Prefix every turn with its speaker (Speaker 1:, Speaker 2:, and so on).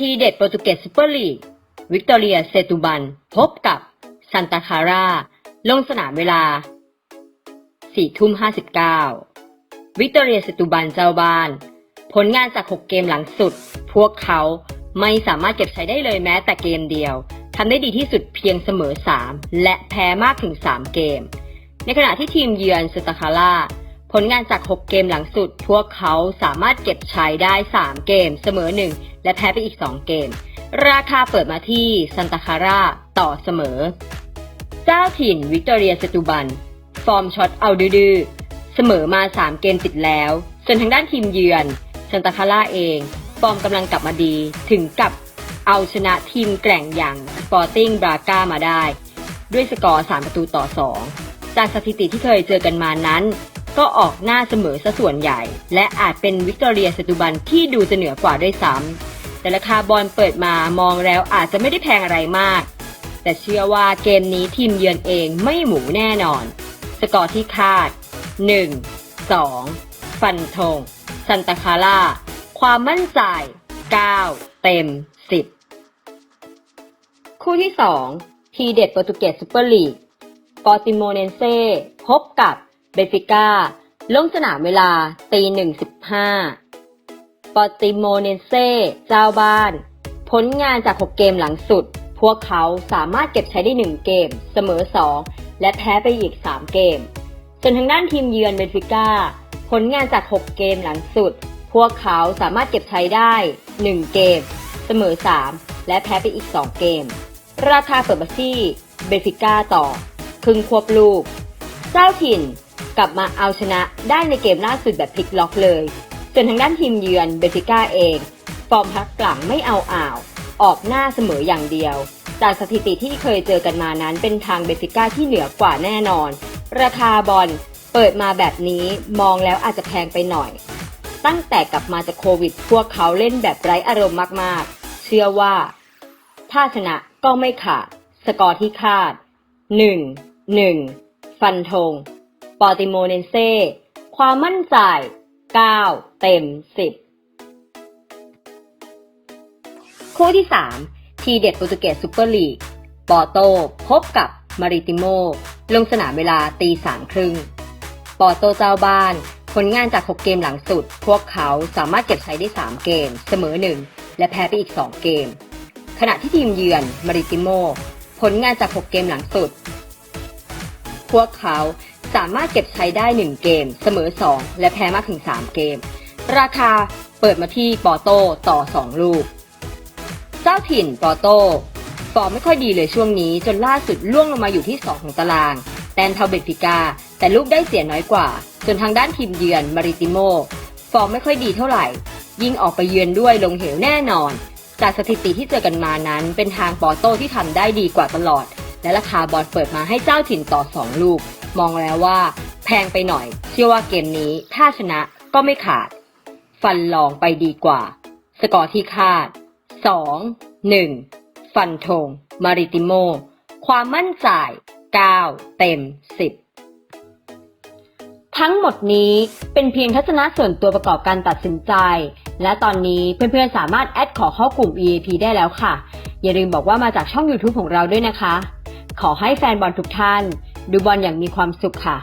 Speaker 1: ทีเด็ดโปรตุเกสซูเปอร์ลีกวิกตอเรียเซตูบันพบกับซันตาคาราลงสนามเวลา 4:59 วิกตอเรียเซตูบันเจ้าบ้านผลงานจาก6เกมหลังสุดพวกเขาไม่สามารถเก็บชัยได้เลยแม้แต่เกมเดียวทำได้ดีที่สุดเพียงเสมอ3และแพ้มากถึง3เกมในขณะที่ทีมเยือนซันตาคาราผลงานจาก6เกมหลังสุดพวกเขาสามารถเก็บชัยได้3เกมเสมอ1และแพ้ไปอีก2เกมราคาเปิดมาที่ซันตาคาราต่อเสมอเจ้าถิ่นวิกตอเรียเซตูบันฟอร์มช็อตเอาดื้อเสมอมา3เกมติดแล้วส่วนทางด้านทีมเยือนซันตาคาราเองฟอร์มกำลังกลับมาดีถึงกับเอาชนะทีมแกร่งอย่างสปอร์ติ้งบราก้ามาได้ด้วยสกอร์3-2จากสถิติที่เคยเจอกันมานั้นก็ออกหน้าเสมอซะส่วนใหญ่และอาจเป็นวิกตอเรียเซตูบันที่ดูจะเหนือกว่าด้วยซ้ำแต่ราคาบอลเปิดมามองแล้วอาจจะไม่ได้แพงอะไรมากแต่เชื่อว่าเกมนี้ทีมเยือนเองไม่หมูแน่นอนสกอร์ที่คาด 1-2 ฟันธงซันตาคาราความมั่นใจ9 เต็ม 10คู่ที่2ทีเด็ดโปรตุเกสซูเปอร์ลีกปอร์ติโมเนเซ่พบกับเบนฟิก้าลงสนามเวลา 1:15 ปอร์ติโมเนเซ่เจ้าบ้านผลงานจาก6เกมหลังสุดพวกเขาสามารถเก็บชัยได้1เกมเสมอ2และแพ้ไปอีก3เกมส่วนทางด้านทีมเยือนเบนฟิก้าผลงานจาก6เกมหลังสุดพวกเขาสามารถเก็บชัยได้1เกมเสมอ3และแพ้ไปอีก2เกมราคาเปิดมาที่เบนฟิก้าต่อครึ่งควบลูกเจ้าถิ่นกลับมาเอาชนะได้ในเกมล่าสุดแบบพลิกล็อกเลยส่วนทางด้านทีมเยือนเบนฟิก้าเองฟอร์มพักหลังไม่เอาอ่าวออกหน้าเสมออย่างเดียวจากสถิติที่เคยเจอกันมานั้นเป็นทางเบนฟิก้าที่เหนือกว่าแน่นอนราคาบอลเปิดมาแบบนี้มองแล้วอาจจะแพงไปหน่อยตั้งแต่กลับมาจากโควิดพวกเขาเล่นแบบไร้อารมณ์มากๆเชื่อว่าถ้าชนะก็ไม่ขาดสกอร์ที่คาด 1-1 ฟันธงปอร์ติโมเนเซ่ความมั่นใจ9 เต็ม 10คู่ที่3ทีเด็ดโปรตุเกสซูเปอร์ลีกปอร์โตพบกับมาริติโมลงสนามเวลา 3:30 ปอร์โตเจ้าบ้านผลงานจาก6เกมหลังสุดพวกเขาสามารถเก็บชัยได้3เกมเสมอ1และแพ้ไปอีก2เกมขณะที่ทีมเยือนมาริติโมผลงานจาก6เกมหลังสุดพวกเขาสามารถเก็บชัยได้1เกมเสมอ2และแพ้มากถึง3เกมราคาเปิดมาที่ปอร์โตต่อ2ลูกเจ้าถิ่นปอร์โตฟอร์มไม่ค่อยดีเลยช่วงนี้จนล่าสุดล่วงลงมาอยู่ที่2ของตารางแต้มเท่าเบนฟิก้าแต่ลูกได้เสียน้อยกว่าส่วนทางด้านทีมเยือนมาริติโมฟอร์มไม่ค่อยดีเท่าไหร่ยิ่งออกไปเยือนด้วยลงเหวแน่นอนจากสถิติที่เจอกันมานั้นเป็นทางปอร์โตที่ทำได้ดีกว่าตลอดและราคาบอลเปิดมาให้เจ้าถิ่นต่อ2ลูกมองแล้วว่าแพงไปหน่อยเชื่อว่าเกมนี้ถ้าชนะก็ไม่ขาดฟันลองไปดีกว่าสกอร์ที่คาด 2-1 ฟันธงมาริติโมความมั่นใจ9 เต็ม 10ทั้งหมดนี้เป็นเพียงทัศนะส่วนตัวประกอบการตัดสินใจและตอนนี้เพื่อนๆสามารถแอดขอเข้ากลุ่ม VIP ได้แล้วค่ะอย่าลืมบอกว่ามาจากช่อง YouTube ของเราด้วยนะคะขอให้แฟนบอลทุกท่านดูบอลอย่างมีความสุขค่ะ